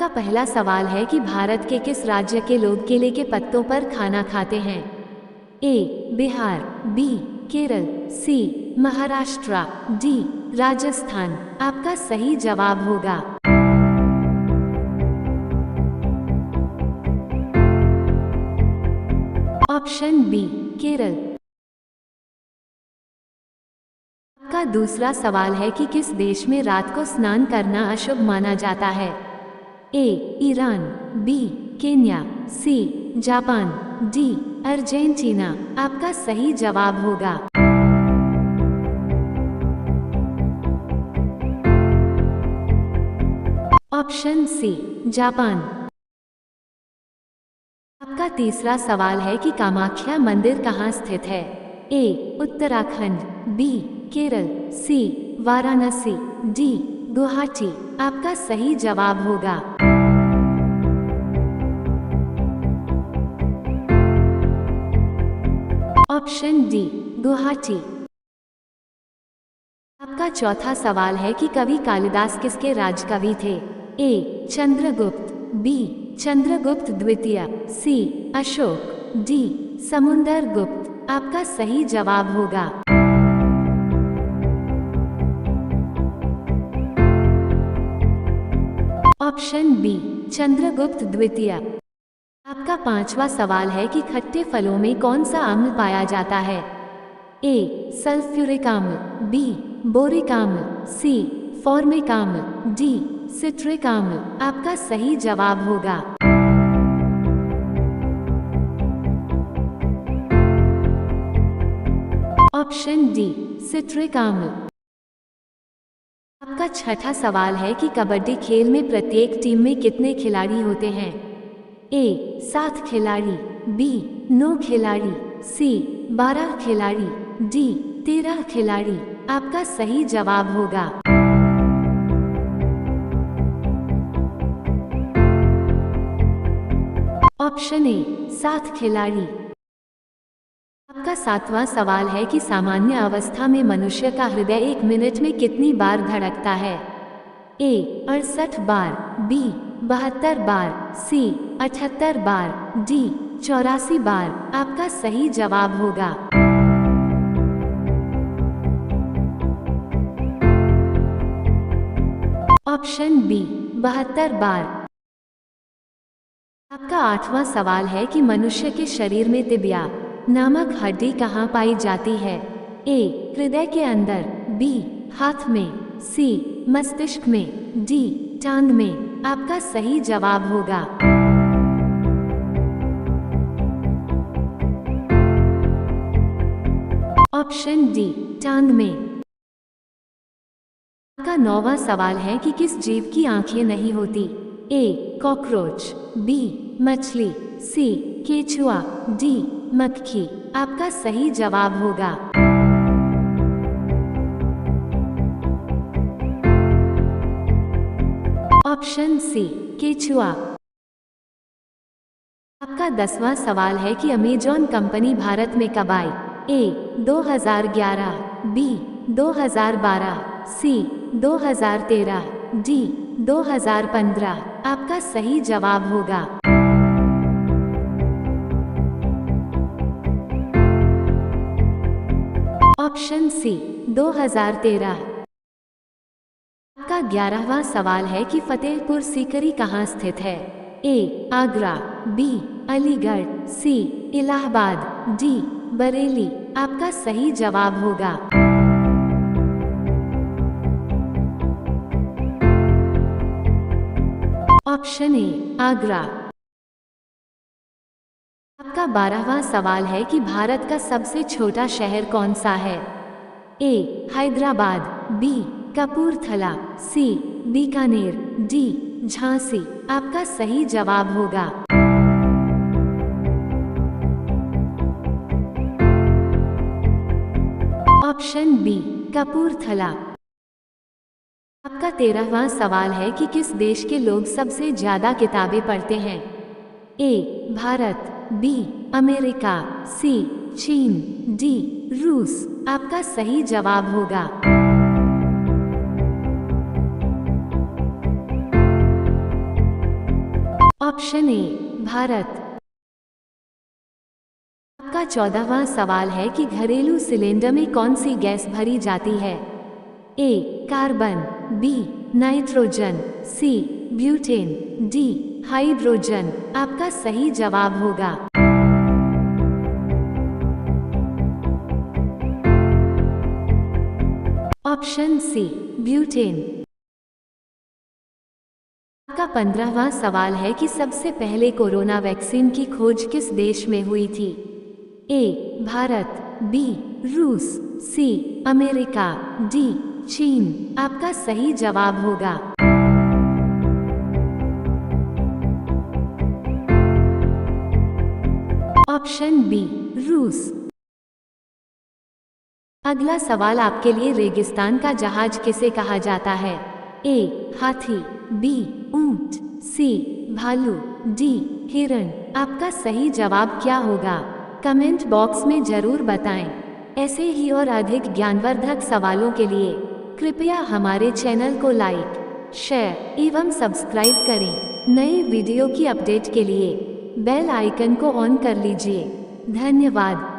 आपका पहला सवाल है कि भारत के किस राज्य के लोग केले के पत्तों पर खाना खाते हैं? ए बिहार, बी केरल, सी महाराष्ट्र, डी राजस्थान। आपका सही जवाब होगा ऑप्शन बी केरल। आपका दूसरा सवाल है कि किस देश में रात को स्नान करना अशुभ माना जाता है? A Iran, B Kenya, C Japan, D Argentina. आपका सही जवाब होगा ऑप्शन सी जापान। आपका तीसरा सवाल है कि कामाख्या मंदिर कहाँ स्थित है? ए उत्तराखंड, बी केरल, सी वाराणसी, डी गुवाहाटी। आपका सही जवाब होगा ऑप्शन डी गुवाहाटी। आपका चौथा सवाल है कि कवि कालिदास किसके राजकवि थे? ए चंद्रगुप्त, बी चंद्रगुप्त द्वितीय, सी अशोक, डी समुंदरगुप्त। आपका सही जवाब होगा ऑप्शन बी चंद्रगुप्त द्वितीय। आपका पांचवा सवाल है कि खट्टे फलों में कौन सा अम्ल पाया जाता है? ए सल्फ्यूरिक अम्ल, बी बोरिक अम्ल, सी फॉर्मिक अम्ल, डी सिट्रिक अम्ल। आपका सही जवाब होगा ऑप्शन डी सिट्रिक अम्ल। आपका छठा सवाल है कि कबड्डी खेल में प्रत्येक टीम में कितने खिलाड़ी होते हैं? ए 7 खिलाड़ी, बी 9 खिलाड़ी, सी 12 खिलाड़ी, डी 13 खिलाड़ी। आपका सही जवाब होगा ऑप्शन ए 7 खिलाड़ी। आपका सातवां सवाल है कि सामान्य अवस्था में मनुष्य का हृदय 1 मिनट में कितनी बार धड़कता है? ए 68 बार, बी 72 बार, सी 78 बार, डी 84 बार। आपका सही जवाब होगा ऑप्शन बी 72 बार। आपका आठवां सवाल है कि मनुष्य के शरीर में तिबिया नामक हड्डी कहाँ पाई जाती है? ए हृदय के अंदर, बी हाथ में, सी मस्तिष्क में, डी टांग में। आपका सही जवाब होगा ऑप्शन डी टांग में। आपका नौवां सवाल है कि किस जीव की आंखें नहीं होती? ए कॉकरोच, बी मछली, सी केचुआ, डी मक्खी। आपका सही जवाब होगा ऑप्शन सी केचुआ। आपका 10वां सवाल है कि अमेजॉन कंपनी भारत में कब आई? ए 2011, बी 2012, सी 2013, डी 2015। आपका सही जवाब होगा ऑप्शन सी 2013। आपका 11वां सवाल है कि फतेहपुर सीकरी कहाँ स्थित है? ए आगरा, बी अलीगढ़, सी इलाहाबाद, डी बरेली। आपका सही जवाब होगा ऑप्शन ए आगरा। आपका 12वां सवाल है कि भारत का सबसे छोटा शहर कौन सा है? ए हैदराबाद, बी कपूरथला, सी बीकानेर, डी झांसी। आपका सही जवाब होगा ऑप्शन बी कपूरथला। आपका 13वां सवाल है कि किस देश के लोग सबसे ज्यादा किताबें पढ़ते हैं? ए भारत, बी अमेरिका, सी चीन, डी रूस। आपका सही जवाब होगा ऑप्शन ए भारत। आपका 14वां सवाल है कि घरेलू सिलेंडर में कौन सी गैस भरी जाती है? A carbon, B nitrogen, C butane, D hydrogen. आपका सही जवाब होगा ऑप्शन सी ब्यूटेन। आपका 15वां सवाल है कि सबसे पहले कोरोना वैक्सीन की खोज किस देश में हुई थी? ए भारत, बी रूस, सी अमेरिका, डी चीन। आपका सही जवाब होगा ऑप्शन बी रूस। अगला सवाल आपके लिए रेगिस्तान का जहाज किसे कहा जाता है? ए हाथी, बी ऊंट, सी भालू, डी हिरण। आपका सही जवाब क्या होगा? कमेंट बॉक्स में जरूर बताएं। ऐसे ही और अधिक ज्ञानवर्धक सवालों के लिए कृपया हमारे चैनल को लाइक, शेयर एवं सब्सक्राइब करें। नए वीडियो की अपडेट के लिए बेल आइकन को ऑन कर लीजिए। धन्यवाद।